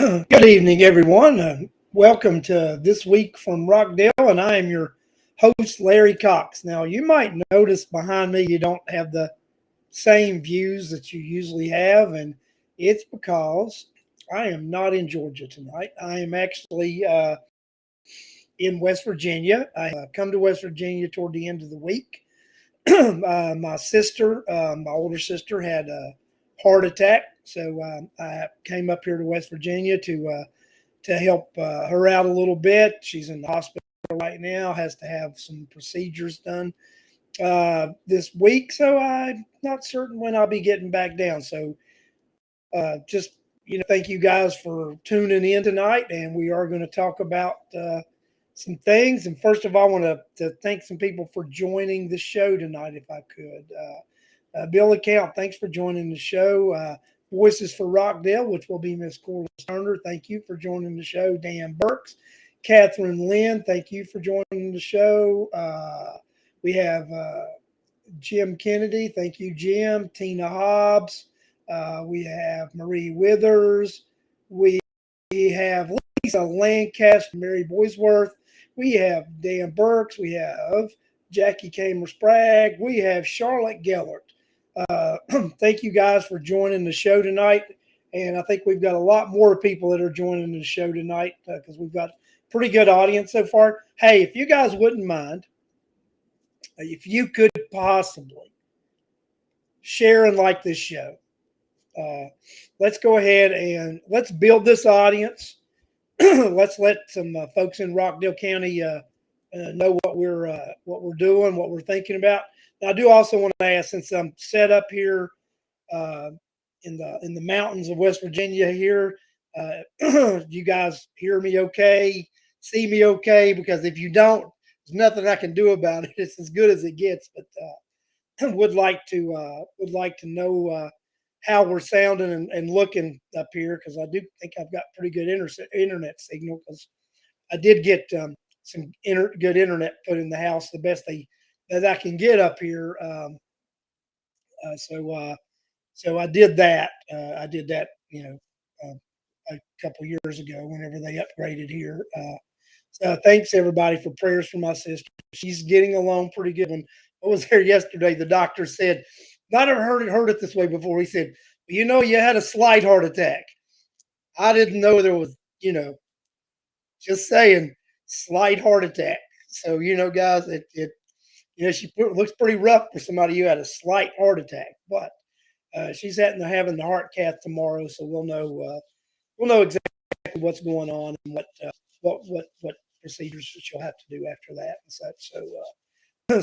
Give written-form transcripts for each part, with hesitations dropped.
Good evening, everyone. Welcome to This Week from Rockdale, and I am your host, Larry Cox. Now, you might notice behind me you don't have the same views that you usually have, and it's because I am not in Georgia tonight. I am actually in West Virginia. I come to West Virginia toward the end of the week. My sister, my older sister, had a heart attack, so I came up here to West Virginia to help her out a little bit. She's in the hospital right now, has to have some procedures done this week, so I'm not certain when I'll be getting back down. So just thank you guys for tuning in tonight, and we are going to talk about some things. And first of all, I want to thank some people for joining the show tonight, if I could. Bill Account, thanks for joining the show. Voices for Rockdale, which will be Miss Corliss Turner. Thank you for joining the show. Dan Burks, Catherine Lynn, thank you for joining the show. We have Jim Kennedy. Thank you, Jim. Tina Hobbs. We have Marie Withers. We have Lisa Lancaster, Mary Boysworth. We have Dan Burks. We have Jackie Kamer Spragg. We have Charlotte Gellert. Thank you guys for joining the show tonight. And I think we've got a lot more people that are joining the show tonight because we've got a pretty good audience so far. Hey, if you guys wouldn't mind, if you could possibly share and like this show, let's go ahead and let's build this audience. Let's let some folks in Rockdale County know what we're doing, what we're thinking about. Now, I do also want to ask, since I'm set up here uh, in the mountains of West Virginia here, you guys hear me okay, see me okay? Because if you don't, there's nothing I can do about it. It's as good as it gets. But would like to know how we're sounding and looking up here, because I do think I've got pretty good internet signal, because I did get some good internet put in the house, the best that I can get up here. Uh, so uh, so I did that. I did that, uh, a couple years ago whenever they upgraded here. So thanks everybody for prayers for my sister. She's getting along pretty good. When I was there yesterday, the doctor said, "Not ever heard it this way before." He said, "You had a slight heart attack." I didn't know there was, just saying, slight heart attack. So guys, looks pretty rough for somebody who had a slight heart attack, but she's having the heart cath tomorrow, so we'll know exactly what's going on and what procedures she'll have to do after that and such.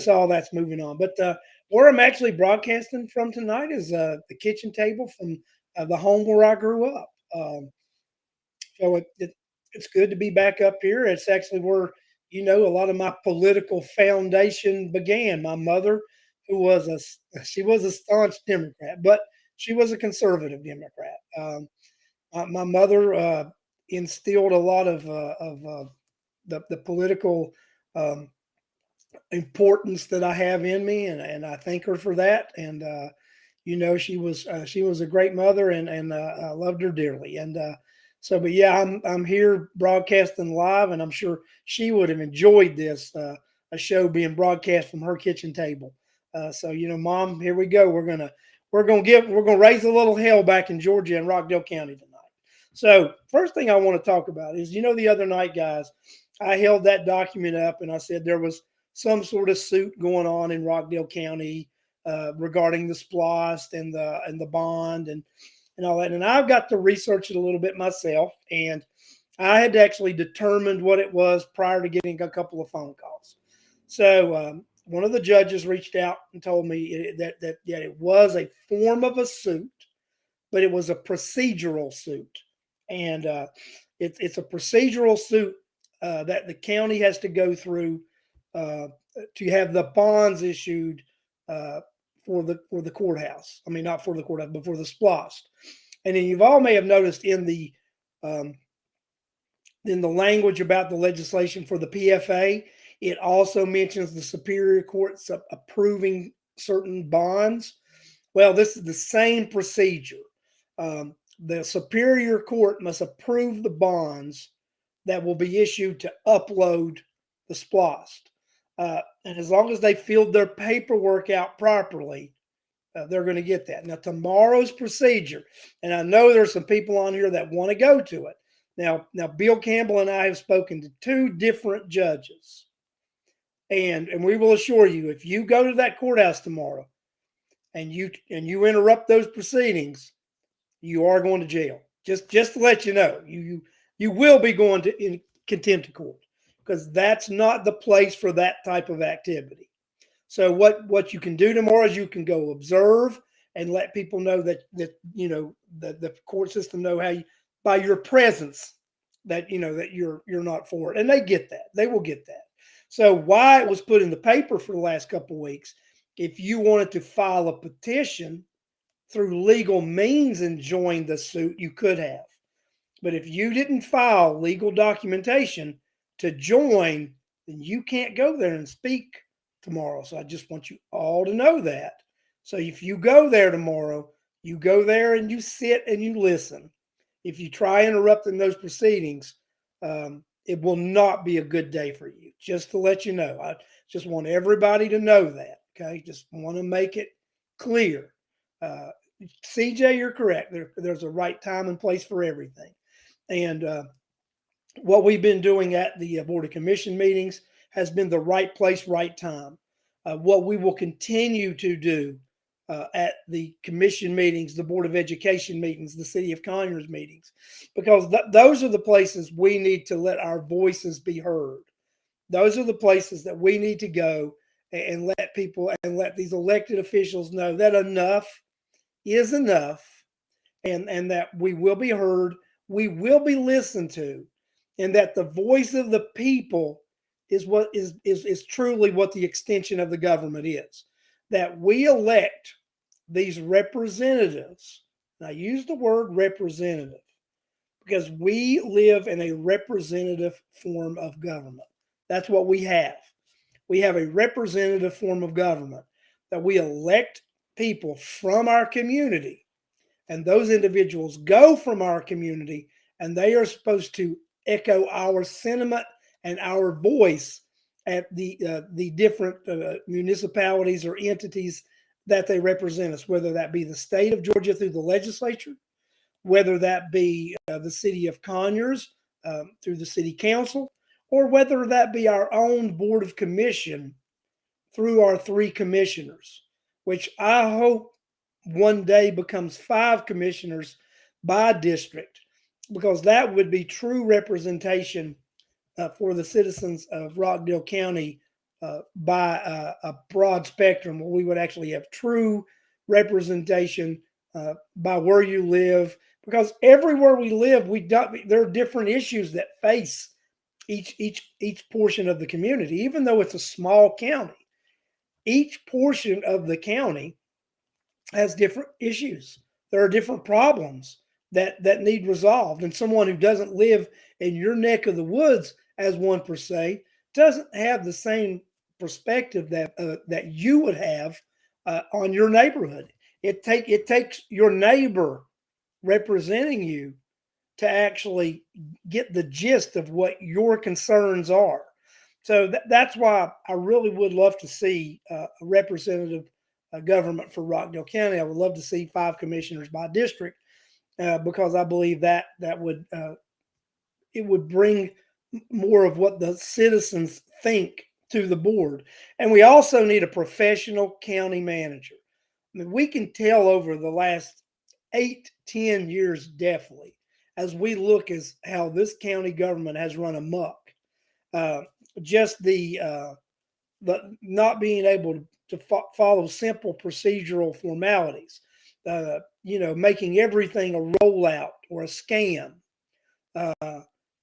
So all that's moving on. But where I'm actually broadcasting from tonight is the kitchen table from the home where I grew up. So it's good to be back up here. It's actually where a lot of my political foundation began. My mother, she was a staunch Democrat, but she was a conservative Democrat. My mother instilled a lot of the political um, importance that I have in me, and I thank her for that. And she was a great mother, and I loved her dearly. And but yeah, I'm here broadcasting live, and I'm sure she would have enjoyed this a show being broadcast from her kitchen table. Mom, here we go. We're gonna raise a little hell back in Georgia and Rockdale County tonight. So first thing I want to talk about is, the other night, guys, I held that document up and I said there was some sort of suit going on in Rockdale County regarding the SPLOST and the bond and all that. And I've got to research it a little bit myself, and I had actually determined what it was prior to getting a couple of phone calls. So one of the judges reached out and told me that it was a form of a suit, but it was a procedural suit, and it's a procedural suit that the county has to go through to have the bonds issued uh, for the courthouse. I mean, not for the courthouse, but for the SPLOST. And then you've all may have noticed um, in the language about the legislation for the PFA, it also mentions the Superior Court's approving certain bonds. Well, this is the same procedure. The Superior Court must approve the bonds that will be issued to upload the SPLOST. And as long as they filled their paperwork out properly, they're going to get that. Now, tomorrow's procedure, and I know there's some people on here that want to go to it. Now, Bill Campbell and I have spoken to two different judges, and we will assure you, if you go to that courthouse tomorrow and you interrupt those proceedings, you are going to jail. Just to let you know, you will be going to in contempt of court, because that's not the place for that type of activity. So what you can do tomorrow is you can go observe and let people know that the court system know how you, by your presence, that that you're not for it, and they get that. They will get that. So why it was put in the paper for the last couple of weeks, if you wanted to file a petition through legal means and join the suit, you could have. But if you didn't file legal documentation to join, then you can't go there and speak tomorrow. So I just want you all to know that. So if you go there tomorrow, you go there and you sit and you listen. If you try interrupting those proceedings, it will not be a good day for you. Just to let you know, I just want everybody to know that. Okay, just want to make it clear. CJ, you're correct. There's a right time and place for everything. And what we've been doing at the Board of Commission meetings has been the right place, right time. What we will continue to do at the commission meetings, the Board of Education meetings, the City of Conyers meetings, because those are the places we need to let our voices be heard. Those are the places that we need to go and let people and let these elected officials know that enough is enough, and that we will be heard, we will be listened to, and that the voice of the people is what is truly what the extension of the government is. That we elect these representatives, and I use the word representative because we live in a representative form of government. That's what we have. We have a representative form of government, that we elect people from our community, and those individuals go from our community, and they are supposed to echo our sentiment and our voice at the different municipalities or entities that they represent us, whether that be the state of Georgia through the legislature, whether that be the city of Conyers through the city council, or whether that be our own board of commission through our 3 commissioners, which I hope one day becomes 5 commissioners by district, because that would be true representation for the citizens of Rockdale County by a broad spectrum, where we would actually have true representation by where you live, because everywhere we live, there are different issues that face each portion of the community. Even though it's a small county, each portion of the county has different issues. There are different problems that need resolved, and someone who doesn't live in your neck of the woods, as one per se, doesn't have the same perspective that you would have on your neighborhood. It takes your neighbor representing you to actually get the gist of what your concerns are. So that's why I really would love to see a representative government for Rockdale County. I would love to see 5 commissioners by district, because I believe that would it would bring more of what the citizens think to the board. And we also need a professional county manager. I mean, we can tell over the last 8-10 years, definitely, as we look as how this county government has run amok. Just the not being able to follow simple procedural formalities, making everything a rollout or a scam.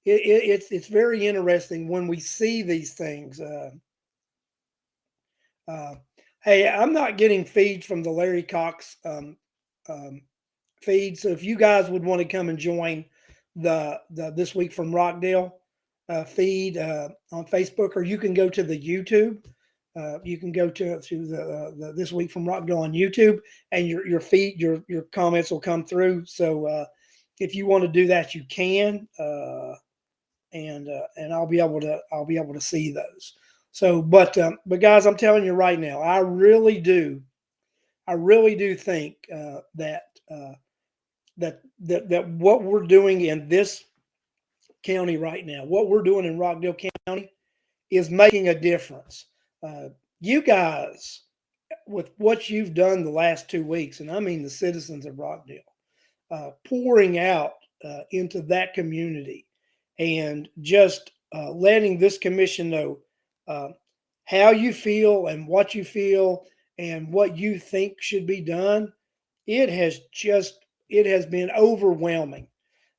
It's very interesting when we see these things. Hey, I'm not getting feeds from the Larry Cox feed, so if you guys would want to come and join the This Week from Rockdale feed on Facebook, or you can go to the YouTube. You can go to the This Week from Rockdale on YouTube, and your feed, your comments will come through. So if you want to do that, you can, and I'll be able to see those. So, but guys, I'm telling you right now, I really do think uh, that what we're doing in this county right now, what we're doing in Rockdale County, is making a difference. Uh, you guys, with what you've done the last 2 weeks, and I mean the citizens of Rockdale, pouring out into that community and just letting this commission know uh, how you feel and what you think should be done. It has just it has been overwhelming,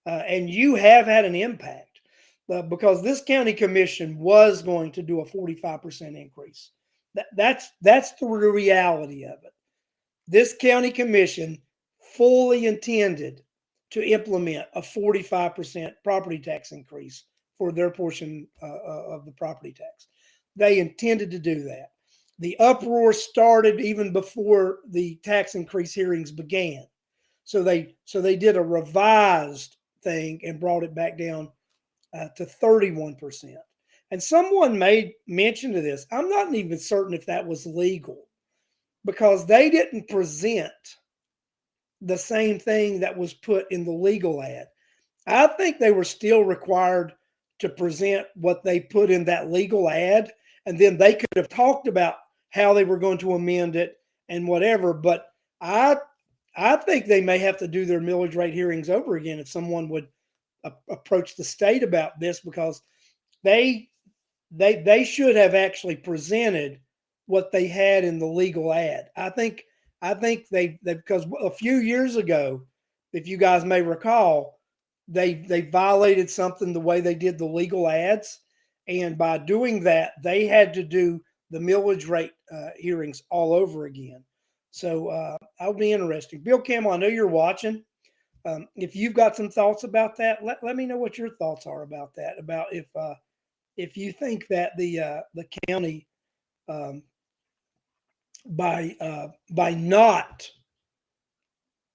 and you have had an impact because this county commission was going to do a 45% increase. That's the reality of it. This county commission fully intended to implement a 45% property tax increase for their portion of the property tax. They intended to do that. The uproar started even before the tax increase hearings began. So they did a revised thing and brought it back down to 31%. And someone made mention of this. I'm not even certain if that was legal because they didn't present the same thing that was put in the legal ad. I think they were still required to present what they put in that legal ad, and then they could have talked about how they were going to amend it and whatever. But I I think they may have to do their millage rate hearings over again if someone would approach the state about this because they they should have actually presented what they had in the legal ad. I think they because a few years ago, if you guys may recall, they violated something the way they did the legal ads, and by doing that, they had to do the millage rate hearings all over again. So that'll be interesting. Bill Campbell, I know you're watching. If you've got some thoughts about that, let me know what your thoughts are about that. About if you think that the county um, by not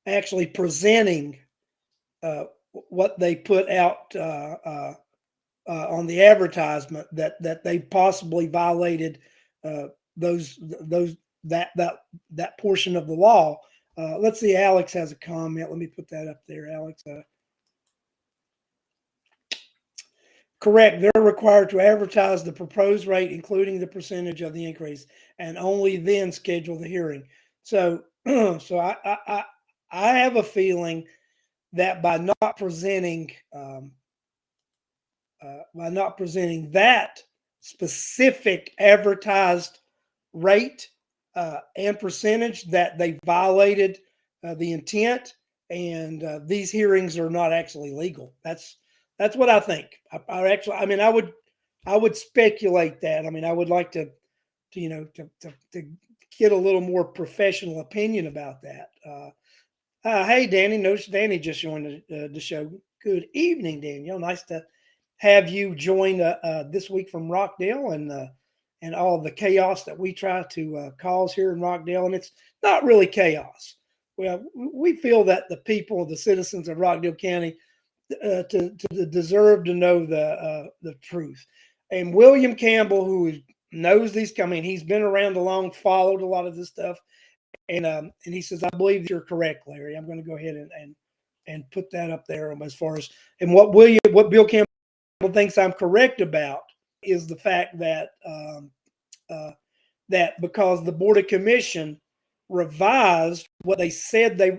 actually presenting uh, what they put out on the advertisement that they possibly violated uh, those that portion of the law. Let's see. Alex has a comment. Let me put that up there, Alex. Correct. They're required to advertise the proposed rate, including the percentage of the increase, and only then schedule the hearing. So, so I have a feeling that by not presenting that specific advertised rate and percentage, that they violated the intent, and these hearings are not actually legal. That's what I think. I mean, I would speculate that. I mean, I would like to to get a little more professional opinion about that. Hey, Danny. Notice Danny just joined the show. Good evening, Daniel. Nice to have you join this week from Rockdale and all the chaos that we try to cause here in Rockdale. And it's not really chaos. Well, we feel that the people, the citizens of Rockdale County, to deserve to know the truth. And William Campbell, who knows these, I mean, he's been around a long, followed a lot of this stuff, and he says, "I believe you're correct, Larry." I'm going to go ahead and put that up there as far as and what Bill Campbell thinks I'm correct about is the fact uh, that because the Board of Commission revised what they said they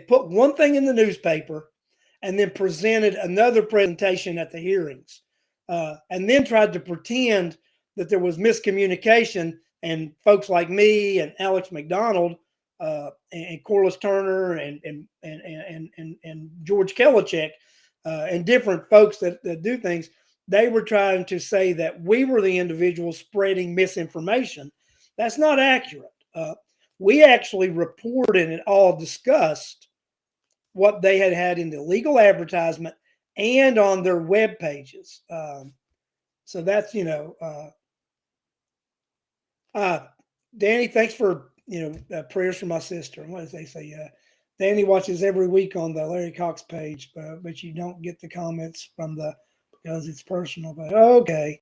put one thing in the newspaper and then presented another presentation at the hearings, and then tried to pretend that there was miscommunication, and folks like me and Alex McDonald and Corliss Turner and George Kelichek and different folks that do things, they were trying to say that we were the individuals spreading misinformation. That's not accurate. We actually reported and all discussed what they had in the legal advertisement and on their web pages. So that's uh, Danny. Thanks for prayers for my sister. What did they say? Danny watches every week on the Larry Cox page, but you don't get the comments from the because it's personal. But okay,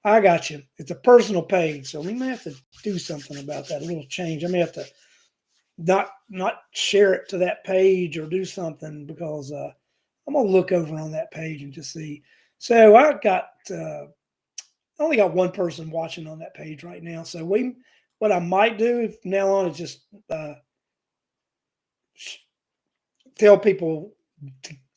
I got you. It's a personal page, so we may have to do something about that. A little change. I may have to not share it to that page or do something because I'm gonna look over on that page and just see. So I got only got one person watching on that page right now. So what I might do from now on is just tell people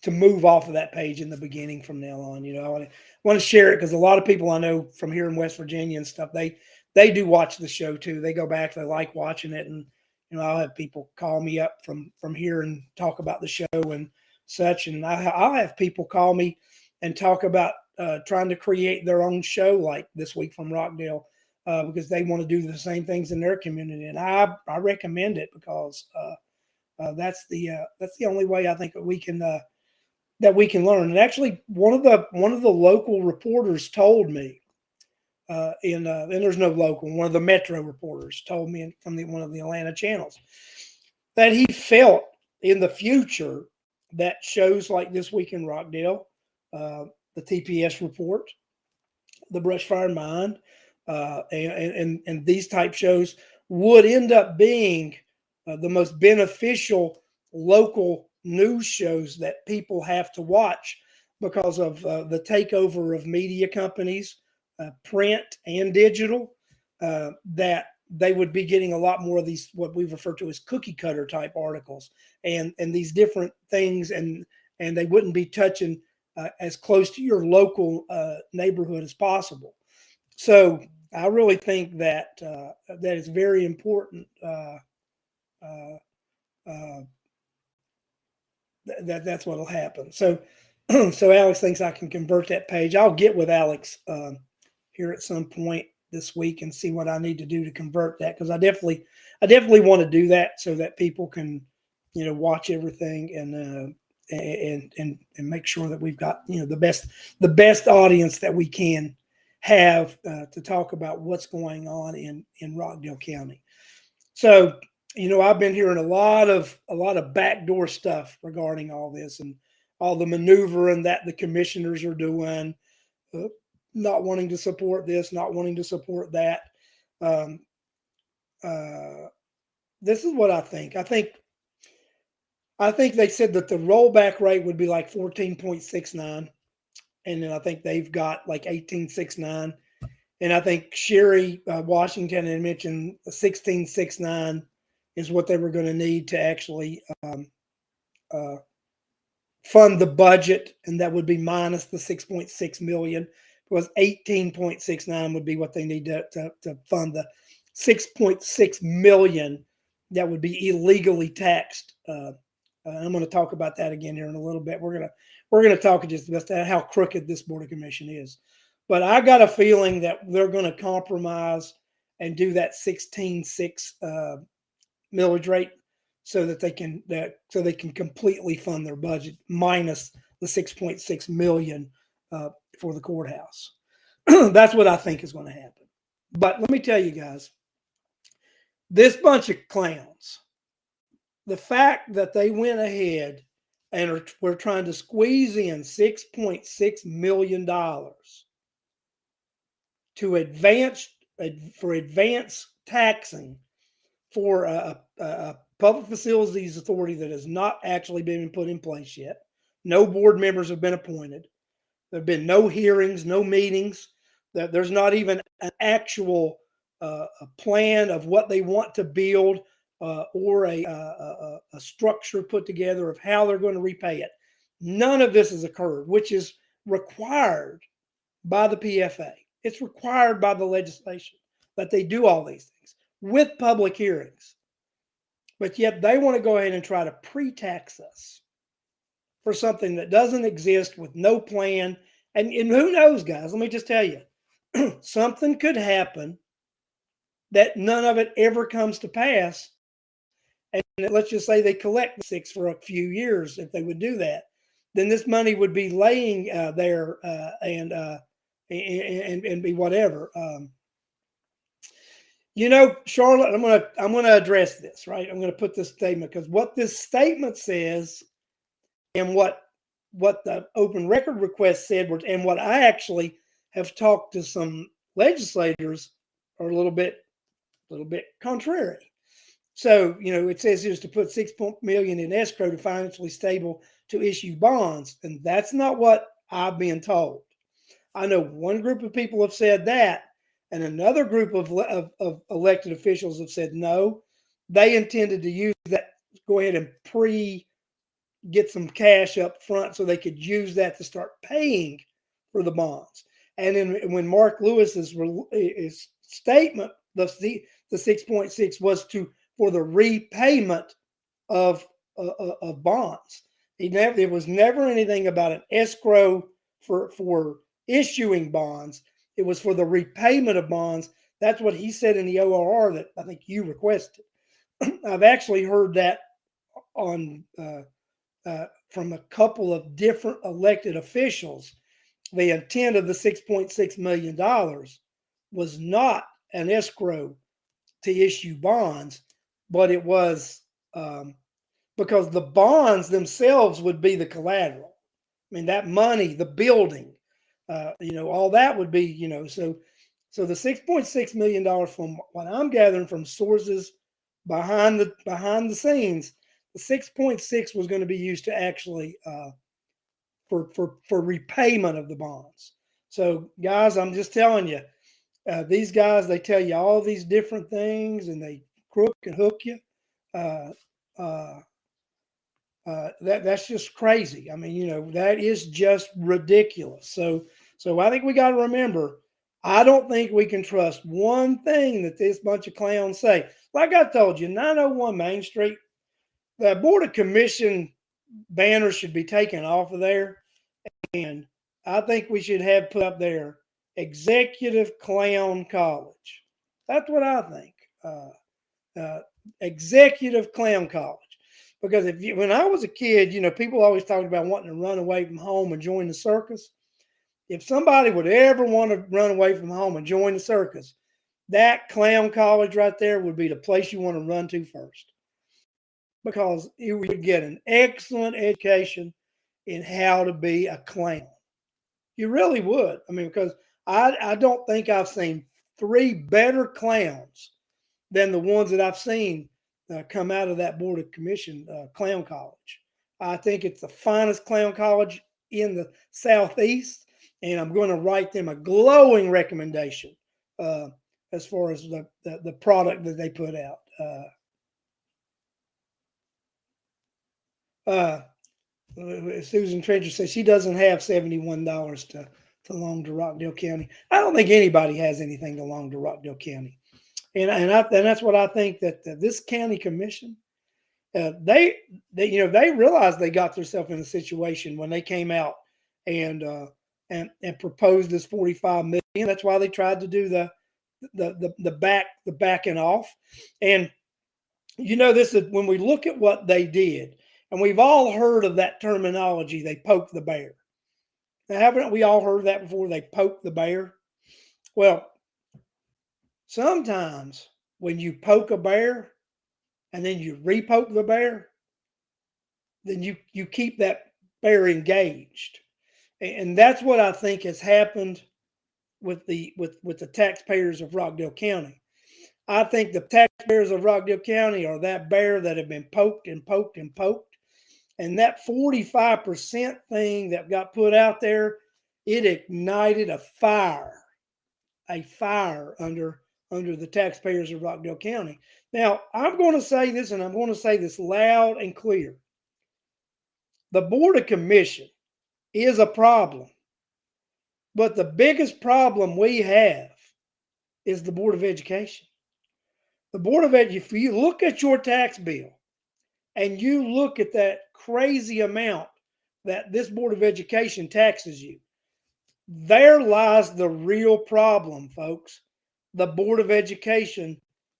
to move off of that page in the beginning from now on. I want to share it because a lot of people I know from here in West Virginia and stuff, they do watch the show too. They go back, they like watching it, and I'll have people call me up from here and talk about the show and such, and I'll have people call me and talk about trying to create their own show like this week from Rockdale because they want to do the same things in their community, and I recommend it because that's the only way I think that we can learn. And actually, one of the local reporters told me, and there's no local, one of the Metro reporters told me from one of the Atlanta channels that he felt in the future that shows like This Week in Rockdale, the TPS report, the Brush Fire and Mine, and these type shows would end up being the most beneficial local news shows that people have to watch because of the takeover of media companies, print and digital, that they would be getting a lot more of these, what we refer to as cookie cutter type articles and these different things. And they wouldn't be touching as close to your local neighborhood as possible. So I really think that that is very important. That's what'll happen. So, so Alex thinks I can convert that page. I'll get with Alex here at some point this week and see what I need to do to convert that because I definitely want to do that so that people can, watch everything and make sure that we've got the best audience that we can have to talk about what's going on in Rockdale County. So, I've been hearing a lot of backdoor stuff regarding all this and all the maneuvering that the commissioners are doing, not wanting to support this, not wanting to support that. Um, this is what I think. I think they said that the rollback rate would be like 14.69, and then I think they've got like 18.69. And I think Sherry Washington had mentioned 16.69 is what they were going to need to actually uh, fund the budget, and that would be minus the 6.6 million. Because 18.69 would be what they need to fund the 6.6 million that would be illegally taxed. I'm going to talk about that again here in a little bit. We're going to talk just about how crooked this Board of Commission is. But I got a feeling that they're going to compromise and do that 16.6 millage rate so that they can completely fund their budget minus the 6.6 million for the courthouse. That's what I think is going to happen. But let me tell you guys, this bunch of clowns, the fact that they went ahead and we're trying to squeeze in $6.6 million to advance taxing for a public facilities authority that has not actually been put in place yet. No board members have been appointed. There have been no hearings, no meetings. There's not even an actual a plan of what they want to build or a structure put together of how they're going to repay it. None of this has occurred, which is required by the PFA. It's required by the legislation that they do all these things with public hearings. But yet they want to go ahead and try to pre-tax us for something that doesn't exist with no plan. And who knows, guys, let me just tell you, something could happen that none of it ever comes to pass. And let's just say they collect the six for a few years. If they would do that, then this money would be laying there and be whatever. Charlotte, I'm gonna address this, right? I'm gonna put this statement because what this statement says and what the open record request said and what I actually have talked to some legislators are a little bit contrary. So, it says here's to put 6 million in escrow to financially stable to issue bonds, and that's not what I've been told. I know one group of people have said that, and another group of elected officials have said no. They intended to use that, go ahead and get some cash up front so they could use that to start paying for the bonds. And then when Mark Lewis's his statement, the 6.6 was for the repayment of bonds. There was never anything about an escrow for issuing bonds. It was for the repayment of bonds. That's what he said in the ORR that I think you requested. I've actually heard that on from a couple of different elected officials. The intent of the $6.6 million was not an escrow to issue bonds, but it was because the bonds themselves would be the collateral. I mean, that money, the building, all that would be, so the $6.6 million, from what I'm gathering from sources behind the scenes, the 6.6 was going to be used to actually for repayment of the bonds. So, guys, I'm just telling you, these guys, they tell you all these different things, and they crook and hook you. Uh, uh, that's just crazy. I mean, that is just ridiculous. So I think we got to remember, I don't think we can trust one thing that this bunch of clowns say. Like I told you, 901 Main Street, the Board of Commission banner should be taken off of there, and I think we should have put up there Executive Clown College. That's what I think. Uh, Executive Clown College. Because when I was a kid, people always talked about wanting to run away from home and join the circus. If somebody would ever want to run away from home and join the circus, that clown college right there would be the place you want to run to first, because you would get an excellent education in how to be a clown. You really would. I mean, because I don't think I've seen three better clowns than the ones that I've seen come out of that Board of Commission clown college. I think it's the finest clown college in the Southeast, and I'm going to write them a glowing recommendation uh, as far as the product that they put out. Uh, Susan Trencher says she doesn't have $71 to loan to Rockdale County. I don't think anybody has anything to loan to Rockdale County, and that's what I think that this county commission, they realized they got themselves in a situation when they came out and and proposed this 45 million. That's why they tried to do the backing off. And this is when we look at what they did, and we've all heard of that terminology. They poked the bear. Now, haven't we all heard that before? They poke the bear. Well, sometimes when you poke a bear and then you repoke the bear, then you keep that bear engaged. And that's what I think has happened with the taxpayers of Rockdale County. I think the taxpayers of Rockdale County are that bear that have been poked and poked and poked. And that 45% thing that got put out there, it ignited a fire under the taxpayers of Rockdale County. Now, I'm going to say this, and I'm going to say this loud and clear. The Board of Commission is a problem, but the biggest problem we have is the Board of Education. The Board of Education, if you look at your tax bill and you look at that crazy amount that this Board of Education taxes you, there lies the real problem, folks. The Board of Education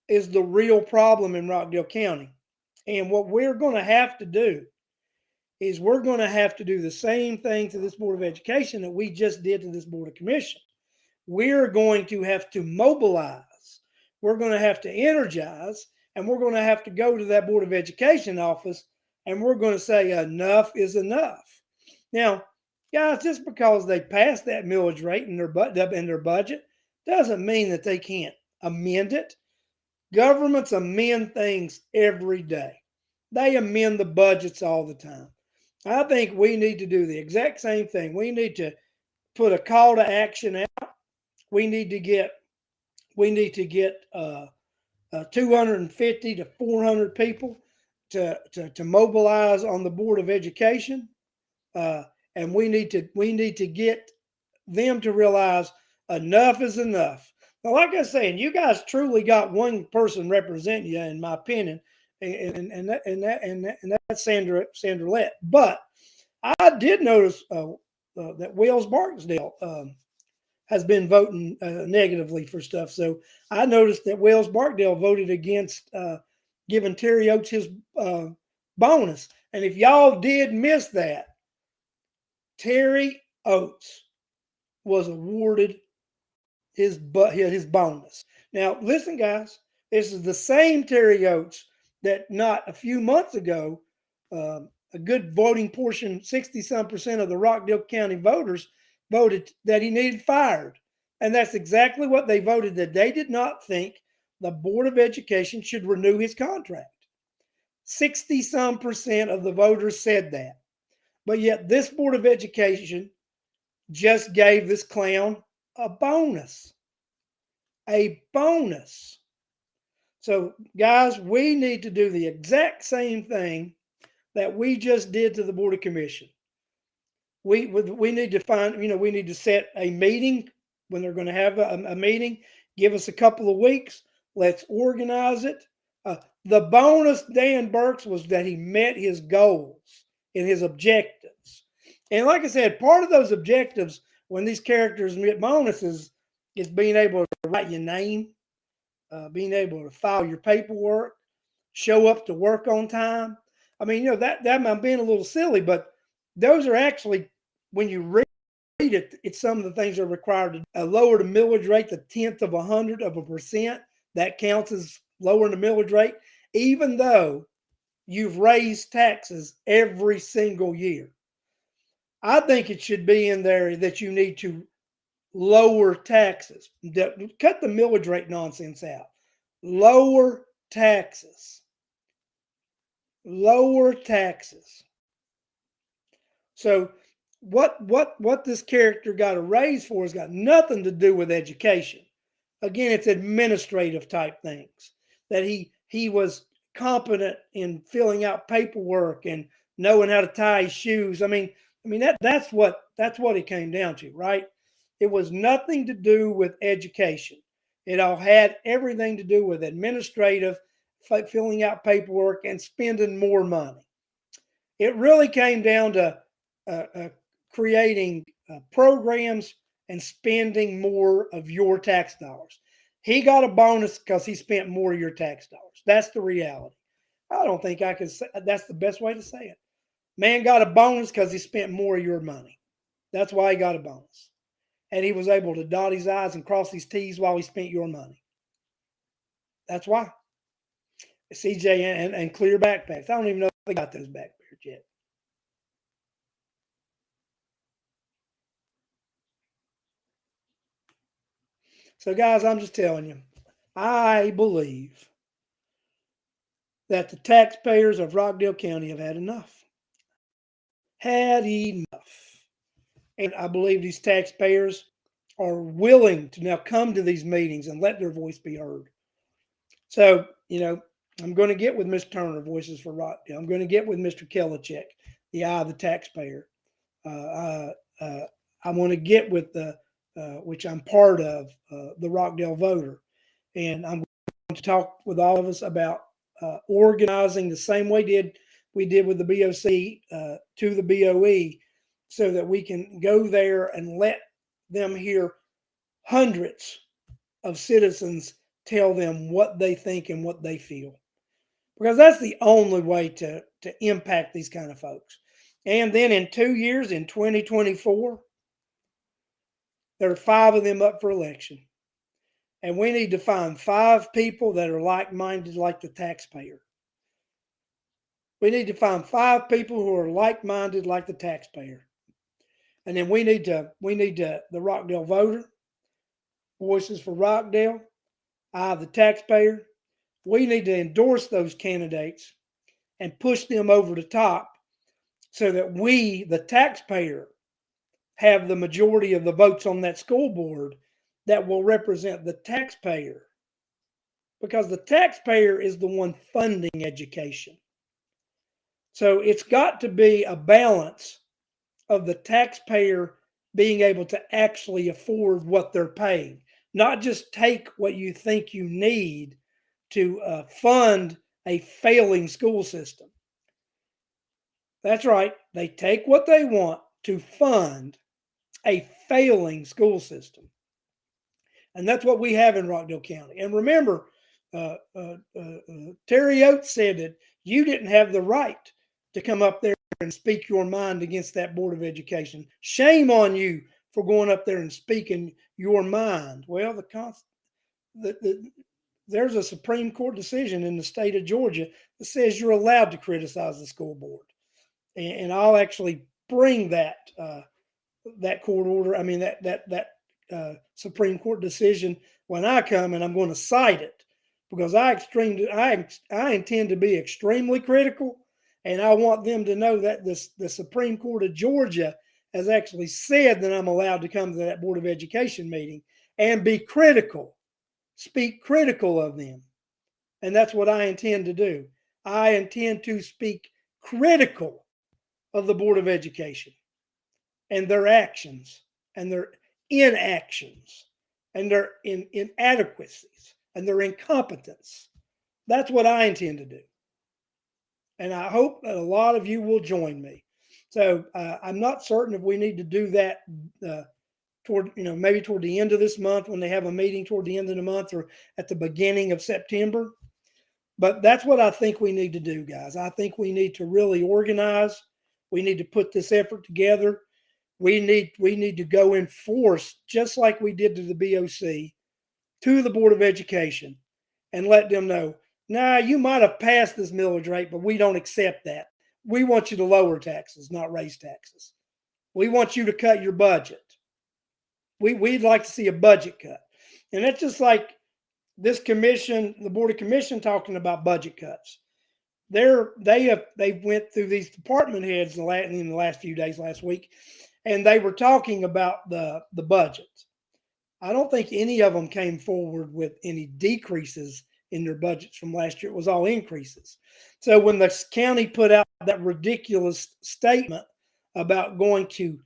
is the real problem in Rockdale County. And what we're going to have to do is we're going to have to do the same thing to this Board of Education that we just did to this Board of Commission. We're going to have to mobilize. we're going to have to energize, and we're going to have to go to that Board of Education office, and we're going to say enough is enough. Now, guys, just because they passed that millage rate in their budget doesn't mean that they can't amend it. Governments amend things every day. They amend the budgets all the time. I think we need to do the exact same thing. We need to put a call to action out. We need to get 250 to 400 people to mobilize on the Board of Education, and we need to get them to realize enough is enough. Now, like I was saying, you guys truly got one person representing you, in my opinion, and that's Sandra Lett. But I did notice that Wells Barksdale has been voting negatively for stuff. So I noticed that Wells Barksdale voted against giving Terry Oates his bonus. And if y'all did miss that, Terry Oates was awarded his bonus. Now, listen, guys, this is the same Terry Oates that not a few months ago, a good voting portion, 60-some% of the Rockdale County voters voted that he needed fired. And that's exactly what they voted, that they did not think the Board of Education should renew his contract. 60-some% of the voters said that. But yet this Board of Education just gave this clown a bonus. A bonus. So, guys, we need to do the exact same thing that we just did to the Board of Commission. We need to find, we need to set a meeting when they're going to have a meeting. Give us a couple of weeks. Let's organize it. The bonus, Dan Burks, was that he met his goals and his objectives. And like I said, part of those objectives when these characters get bonuses is being able to write your name, being able to file your paperwork, show up to work on time. I mean, that I'm being a little silly, but those are actually, when you read it, it's some of the things that are required to lower the millage rate, the 0.1%. That counts as lowering the millage rate, even though you've raised taxes every single year. I think it should be in there that you need to lower taxes. Cut the millage rate nonsense out. Lower taxes. Lower taxes. So what this character got a raise for has got nothing to do with education. Again, it's administrative type things. That he was competent in filling out paperwork and knowing how to tie his shoes. I mean that's what it came down to, right? It was nothing to do with education. It all had everything to do with administrative, filling out paperwork, and spending more money. It really came down to creating programs and spending more of your tax dollars. He got a bonus because he spent more of your tax dollars. That's the reality. I don't think I can say that's the best way to say it. Man got a bonus because he spent more of your money. That's why he got a bonus. And he was able to dot his I's and cross his T's while he spent your money. That's why. CJ and clear backpacks. I don't even know if they got those backpacks yet. So, guys, I'm just telling you, I believe that the taxpayers of Rockdale County have had enough. Had enough. And I believe these taxpayers are willing to now come to these meetings and let their voice be heard. So, I'm going to get with Mr. Turner, Voices for Rockdale. I'm going to get with Mr. Kelichek, the eye of the taxpayer. I want to get with the, which I'm part of, the Rockdale Voter. And I'm going to talk with all of us about organizing the same way we did with the BOC to the BOE, so that we can go there and let them hear hundreds of citizens tell them what they think and what they feel. Because that's the only way to impact these kind of folks. And then in 2 years, in 2024, there are 5 of them up for election. And we need to find 5 people that are like-minded like the taxpayer. We need to find 5 people who are like-minded like the taxpayer. And then we need the Rockdale voter, Voices for Rockdale, the taxpayer. We need to endorse those candidates and push them over the top so that we, the taxpayer, have the majority of the votes on that school board that will represent the taxpayer. Because the taxpayer is the one funding education. So it's got to be a balance of the taxpayer being able to actually afford what they're paying, not just take what you think you need to fund a failing school system. That's right. They take what they want to fund a failing school system. And that's what we have in Rockdale County. And remember, Terry Oates said that you didn't have the right to come up there and speak your mind against that Board of Education. Shame on you for going up there and speaking your mind. Well, there's a Supreme Court decision in the state of Georgia that says you're allowed to criticize the school board. And I'll actually bring that court order. I mean that Supreme Court decision when I come, and I'm going to cite it because I intend to be extremely critical, and I want them to know that the Supreme Court of Georgia has actually said that I'm allowed to come to that Board of Education meeting and be critical, speak critical of them. And that's what I intend to do. I intend to speak critical of the Board of Education and their actions and their inactions and their inadequacies and their incompetence. That's what I intend to do. And I hope that a lot of you will join me. So I'm not certain if we need to do that maybe toward the end of this month when they have a meeting toward the end of the month or at the beginning of September. But that's what I think we need to do, guys. I think we need to really organize. We need to put this effort together. We need to go in force, just like we did to the BOC, to the Board of Education, and let them know, nah, you might have passed this millage rate, but we don't accept that. We want you to lower taxes, not raise taxes. We want you to cut your budget. We'd like to see a budget cut. And that's just like this commission, the Board of Commission talking about budget cuts. They went through these department heads in the last few days, last week, and they were talking about the budget. I don't think any of them came forward with any decreases in their budgets from last year. It was all increases. So when the county put out that ridiculous statement about going to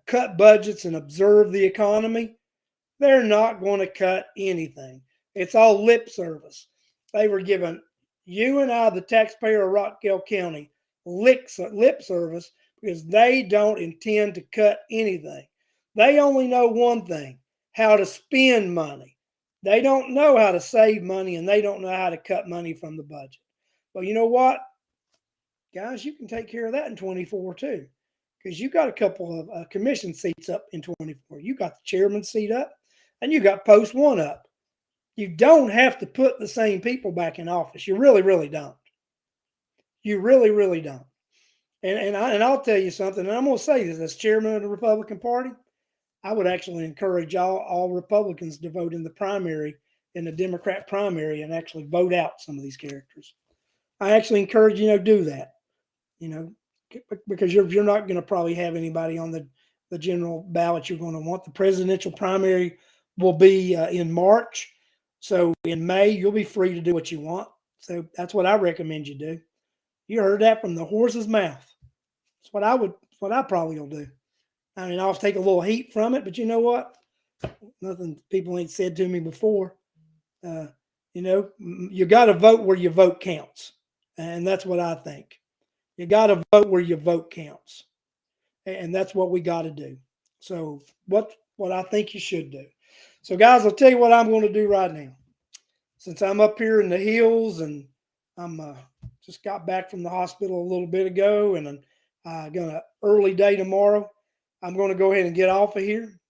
cut budgets and observe the economy, they're not going to cut anything. It's all lip service. They were giving you and I, the taxpayer of Rockdale County, lip service because they don't intend to cut anything. They only know one thing, how to spend money. They don't know how to save money, and they don't know how to cut money from the budget. Well, you know what, guys, you can take care of that in 24 too, because you got a couple of commission seats up in 24. You got the chairman's seat up, and you got post one up. You don't have to put the same people back in office. You really, really don't. You really, really don't. And I'll tell you something, and I'm going to say this as chairman of the Republican Party, I would actually encourage all Republicans to vote in the primary, in the Democrat primary, and actually vote out some of these characters. I actually encourage you to do that, because you're not going to probably have anybody on the general ballot you're going to want. The presidential primary will be in March. So in May, you'll be free to do what you want. So that's what I recommend you do. You heard that from the horse's mouth. That's what I probably will do. I mean, I'll take a little heat from it, but you know what? Nothing people ain't said to me before. You got to vote where your vote counts. And that's what I think. You got to vote where your vote counts. And that's what we got to do. So what I think you should do. So guys, I'll tell you what I'm going to do right now. Since I'm up here in the hills and I'm just got back from the hospital a little bit ago, and I'm got an early day tomorrow, I'm going to go ahead and get off of here.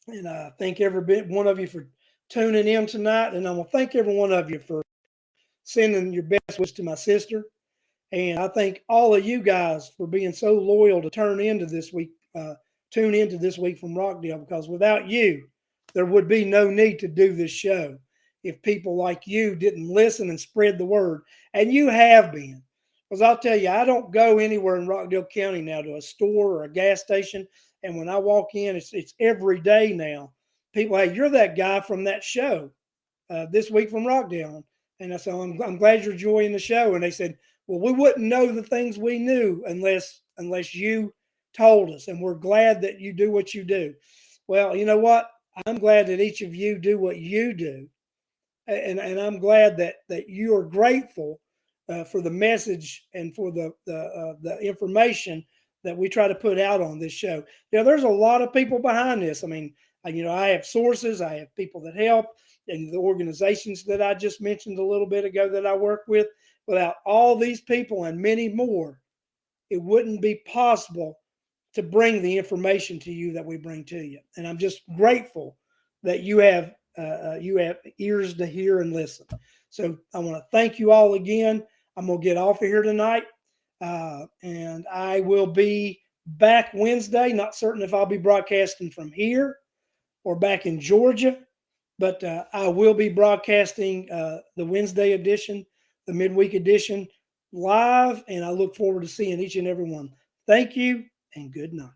And thank every one of you for tuning in tonight. And I want to thank every one of you for sending your best wishes to my sister. And I thank all of you guys for being so loyal to tune into this week from Rockdale, because without you, there would be no need to do this show if people like you didn't listen and spread the word. And you have been. Because I'll tell you, I don't go anywhere in Rockdale County now to a store or a gas station. And when I walk in, it's every day now. People, hey, you're that guy from that show this week from Rockdale. And I said, I'm glad you're enjoying the show. And they said, well, we wouldn't know the things we knew unless you told us. And we're glad that you do what you do. Well, you know what? I'm glad that each of you do what you do. And I'm glad that you are grateful for the message and for the information that we try to put out on this show. There's a lot of people behind this. I mean, I have sources, I have people that help, and the organizations that I just mentioned a little bit ago that I work with. Without all these people and many more, it wouldn't be possible to bring the information to you that we bring to you. And I'm just grateful that you have ears to hear and listen. So I want to thank you all again. I'm going to get off of here tonight, and I will be back Wednesday. Not certain if I'll be broadcasting from here or back in Georgia, but I will be broadcasting the Wednesday edition, the midweek edition, live, and I look forward to seeing each and every one. Thank you, and good night.